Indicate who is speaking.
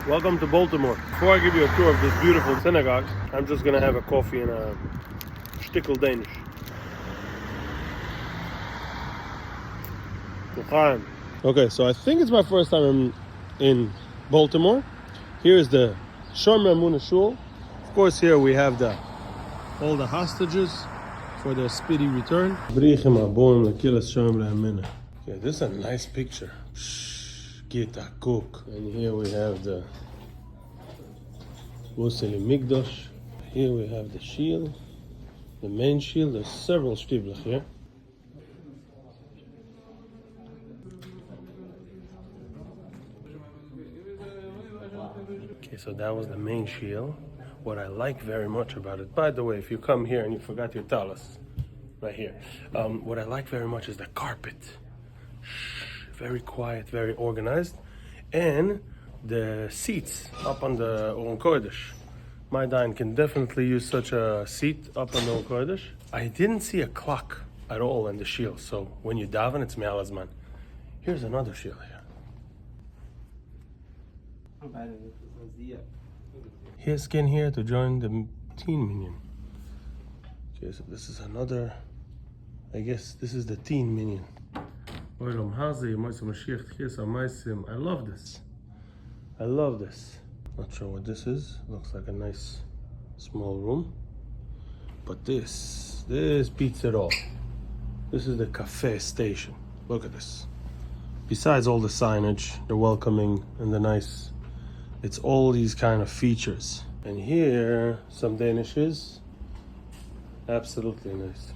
Speaker 1: Welcome to Baltimore. Before I give you a tour of this beautiful synagogue, I'm just gonna have a coffee and a shtickle Danish. Okay, so I think it's my first time in Baltimore. Here is the Shomer Emunah Shul. Of course, here we have all the hostages for their speedy return. Okay, this is a nice picture. Gita Cook. And here we have the Museli Migdosh. Here we have the shield, the main shield. There's several shtiblach here. Okay, so that was the main shield. What I like very much about it, by the way, if you come here and you forgot your talis, right here, what I like very much is the carpet. Very quiet, very organized, and the seats up on the Oron Kodesh. My dine can definitely use such a seat up on the Oron Kodesh. I didn't see a clock at all in the shield, so when you daven, it's me'al hazman. Here's another shield here. Here's skin here to join the teen minyan. Okay, so this is another, I guess this is the teen minyan. I love this. I love this. Not sure what this is. Looks like a nice small room. But this beats it all. This is the cafe station. Look at this. Besides all the signage, the welcoming and the nice, it's all these kind of features. And here, some Danishes. Absolutely nice.